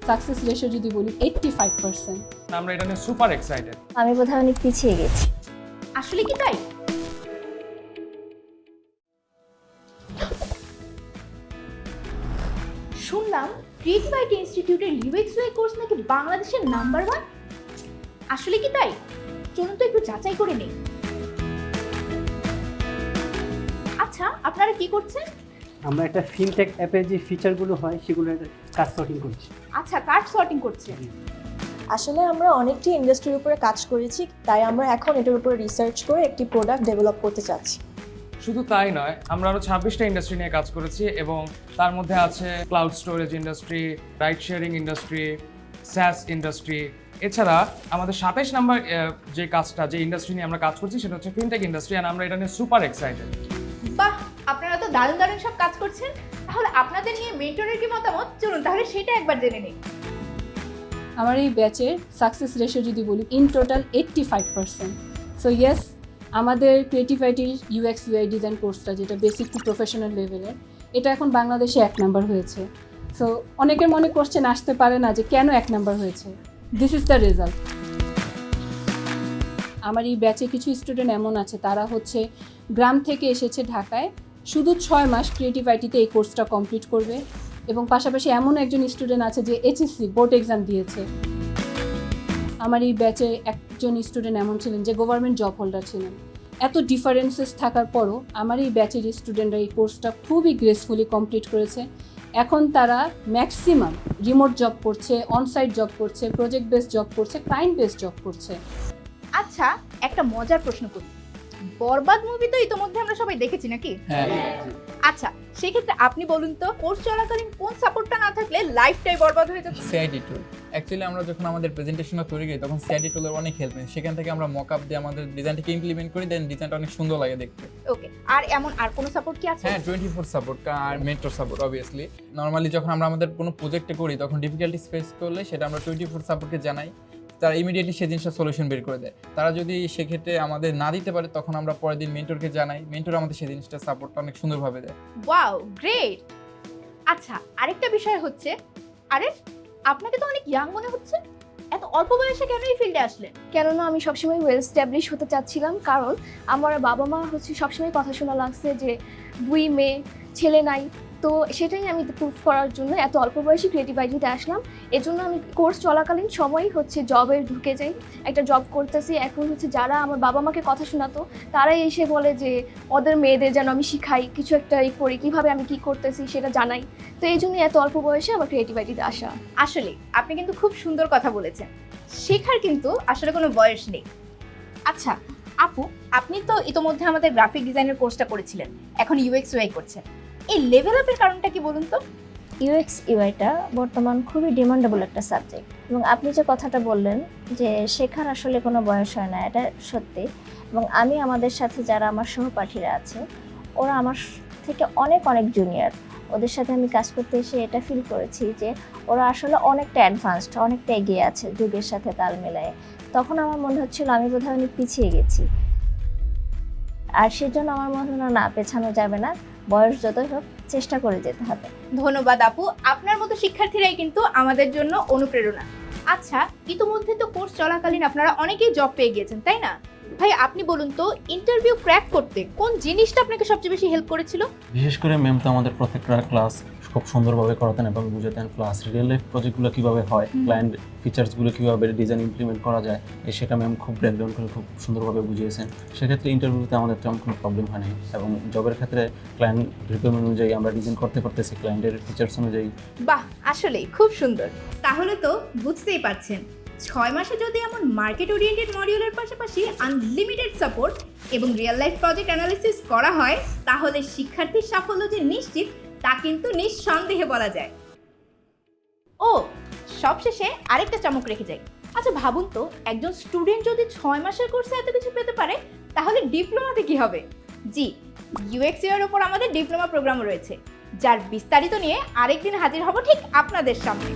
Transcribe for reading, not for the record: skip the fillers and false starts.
Success ratio যদি বলি 85%। আমরা এটা নিয়ে সুপার এক্সাইটেড। আমি বোধহয় অনেক পিছিয়ে গেছি। আসলে কি তাই? শুনলাম ক্রিয়েটিভ আইটি ইনস্টিটিউটের ইউএক্স UI কোর্স নাকি বাংলাদেশের নাম্বার 1। আসলে কি তাই? চলুন তো একটু যাচাই করে নেই। আচ্ছা, আপনারা কি করছেন? আমরা একটা ফিনটেক অ্যাপের যে ফিচারগুলো হয় সেগুলো কাজ সর্টিং করছি। আচ্ছা, কার্ড সর্টিং করছেন। আসলে আমরা অনেকটি ইন্ডাস্ট্রির উপরে কাজ করেছি, তাই আমরা এখন এটার উপরে রিসার্চ করে একটি প্রোডাক্ট ডেভেলপ করতে চাচ্ছি। শুধু তাই নয়, আমরা আরো 26টা ইন্ডাস্ট্রি নিয়ে কাজ করেছি এবং তার মধ্যে আছে cloud storage industry, ride sharing industry, SaaS industry. এছাড়া আমাদের 27 নাম্বার যে কাজটা, যে ইন্ডাস্ট্রি নিয়ে আমরা কাজ করছি সেটা হচ্ছে ফিনটেক ইন্ডাস্ট্রি, আর আমরা এটা নিয়ে সুপার এক্সাইটেড। বাহ, আপনারা তো দারুণ দারুণ সব কাজ করছেন। তাহলে আপনাদের নিয়ে মেন্টরের কি মতামত, চলুন তাহলে সেটা একবার জেনে নিই। আমার এই ব্যাচের সাকসেস রেশিও যদি বলি ইন টোটাল 85%। সো ইয়েস, আমাদের ক্রিয়েটিভ আইটির UX UI ডিজাইন কোর্সটা, যেটা বেসিক টু প্রফেশনাল লেভেলের, এটা এখন বাংলাদেশে 1 নাম্বার হয়েছে। সো অনেকের মনে কোশ্চেন আসতে পারে না যে কেন 1 নাম্বার হয়েছে। This is the result. আমার এই ব্যাচে কিছু স্টুডেন্ট এমন আছে, তারা হচ্ছে গ্রাম থেকে এসেছে ঢাকায়, শুধু 6 মাস ক্রিয়েটিভ আইটিতে এই কোর্সটা কমপ্লিট করবে। এবং পাশাপাশি এমন একজন স্টুডেন্ট আছে যে HSC বোর্ড এক্সাম দিয়েছে। আমার এই ব্যাচে একজন স্টুডেন্ট এমন ছিলেন যে গভর্নমেন্ট জব হোল্ডার ছিলেন। এত ডিফারেন্সেস থাকার পরও আমার এই ব্যাচের স্টুডেন্টরা এই কোর্সটা খুবই গ্রেসফুলি কমপ্লিট করেছে। এখন তারা ম্যাক্সিমাম রিমোট জব করছে, অনসাইট জব করছে, প্রজেক্ট বেসড জব করছে, ক্লায়েন্ট বেসড জব করছে। আচ্ছা, একটা মজার প্রশ্ন করি। বরবাদ মুভি তো ইতোমধ্যে আমরা সবাই দেখেছি নাকি? হ্যাঁ। আচ্ছা, সেক্ষেত্রে আপনি বলুন তো, কোর্স চলাকালীন কোন সাপোর্টটা না থাকলে লাইফটাই বরবাদ হয়ে যাচ্ছে? সিআইডি টুল। অ্যাকচুয়ালি আমরা যখন আমাদের প্রেজেন্টেশনটা তৈরি করি তখন সিআইডি টুলের অনেক হেল্প নেই। সেখান থেকে আমরা মকআপ দিয়ে আমাদের ডিজাইনটাকে ইমপ্লিমেন্ট করি, দেন ডিজাইনটা অনেক সুন্দর লাগে দেখতে। ওকে, আর এমন আর কোনো সাপোর্ট কি আছে? হ্যাঁ, 24 সাপোর্ট আর মেন্টর সাপোর্ট অবভিয়াসলি। নর্মালি যখন আমরা আমাদের কোনো প্রজেক্টে করি তখন ডিফিকাল্টিস ফেস করলে সেটা আমরা 24 সাপোর্টকে জানাই, তারা ইমিডিয়েটলি সেই জিনিসটা সলিউশন বের করে দেয়। তারা যদি সেক্ষেত্রে আমাদের না দিতে পারে তখন আমরা পরের দিন মেন্টরকে জানাই, মেন্টর আমাদের সেই জিনিসটা সাপোর্টটা অনেক সুন্দরভাবে দেয়। Wow, great. আচ্ছা, আরেকটা বিষয় হচ্ছে, আরে আপনাকে তো অনেক ইয়াং মনে হচ্ছে, এত অল্প বয়সে কেন এই ফিল্ডে আসলেন? কেননা আমি সবসময় ওয়েল স্ট্যাবলিশ হতে চাচ্ছিলাম, কারণ আমার বাবা মা সবসময় কথা শোনা লাগছে যে 2 মেয়ে ছেলে নাই। তো সেটাই আমি প্রুফ করার জন্য এত অল্প বয়সে ক্রিয়েটিভ আইটিতে আসলাম। এজন্য আমি কোর্স চলাকালীন সময় জবে ঢুকে যাই, একটা জব করতেছি। এখন যারা আমার বাবা মাকে কথা শোনাতো তারাই এসে বলে যে ওদের মেয়েদের যেন আমি শিখাই, কিছু একটা করি, কীভাবে আমি কি করতেছি সেটা জানাই। তো এই জন্যই এত অল্প বয়সে আমার ক্রিয়েটিভ আইটিতে আসা। আসলে আপনি কিন্তু খুব সুন্দর কথা বলেছেন, শেখার কিন্তু আসলে কোনো বয়স নেই। আচ্ছা আপু, আপনি তো ইতোমধ্যে আমাদের গ্রাফিক ডিজাইনের কোর্সটা করেছিলেন, এখন UX UI করছেন। এই লেভেল আপের কারণটা কি বলুন তো? ইউএক্স ইউআইটা বর্তমান খুবই ডিমান্ডেবল একটা সাবজেক্ট, এবং আপনি যে কথাটা বললেন যে শেখার আসলে কোনো বয়স হয় না, এটা সত্যি। এবং আমি আমাদের সাথে যারা আমার সহপাঠীরা আছে, ওরা আমার থেকে অনেক অনেক জুনিয়র, ওদের সাথে আমি কাজ করতে এসে এটা ফিল করেছি যে ওরা আসলে অনেকটা অ্যাডভান্সড, অনেকটা এগিয়ে আছে যুগের সাথে তাল মেলায়। তখন আমার মনে হচ্ছিল আমি বোধহয় অনেক পিছিয়ে গেছি, আর সেজন্য আমার মনে হলো না, পেছানো যাবে না, বয়স যতই হোক চেষ্টা করে যেতে হবে। ধন্যবাদ আপু, আপনার মতো শিক্ষার্থীরাই কিন্তু আমাদের জন্য অনুপ্রেরণা। আচ্ছা, ইতিমধ্যে তো কোর্স চলাকালীন আপনারা অনেকেই জব পেয়ে গিয়েছেন, তাই না? ভাই আপনি বলুন তো, ইন্টারভিউ ক্র্যাক করতে কোন জিনিসটা আপনাকে সবচেয়ে বেশি হেল্প করেছিল? বিশেষ করে ম্যাম তো আমাদের প্রত্যেকটা ক্লাস খুব সুন্দরভাবে করাতেন এবং বুঝাতেন, প্লাস রিয়েল লাইফ প্রজেক্টগুলো কীভাবে হয়, ক্লায়েন্ট ফিচার্সগুলো কীভাবে ডিজাইন ইমপ্লিমেন্ট করা যায়, সেটা ম্যাম খুব ব্রেকডাউন করে খুব সুন্দরভাবে বুঝিয়েছেন। সেক্ষেত্রে ইন্টারভিউতে আমাদের তেমন কোনো প্রবলেম হয়নি, এবং জবের ক্ষেত্রে ক্লায়েন্ট রিকোয়ারমেন্ট অনুযায়ী আমরা ডিজাইন করতেছি ক্লায়েন্টের ফিচার্স অনুযায়ী। বাহ, আসলেই খুব সুন্দর। তাহলে তো বুঝতেই পারছেন, 6 মাসে যদি এমন মার্কেট ওরিয়েন্টেড মডিউলের পাশাপাশি আনলিমিটেড সাপোর্ট এবং রিয়েল লাইফ প্রজেক্ট অ্যানালিসিস করা হয়, তাহলে শিক্ষার্থীর সাফল্য যে নিশ্চিত তা কিন্তু নিঃসন্দেহে বলা যায়। ও সবশেষে আরেকটা চমক রেখে যাই। আচ্ছা ভাবুন তো, একজন স্টুডেন্ট যদি 6 মাসের কোর্সে এত কিছু পেতে পারে, তাহলে ডিপ্লোমাতে কি হবে? জি, UX UI এর উপর আমাদের ডিপ্লোমা প্রোগ্রাম রয়েছে, যার বিস্তারিত নিয়ে আরেকদিন হাজির হব ঠিক আপনাদের সামনে।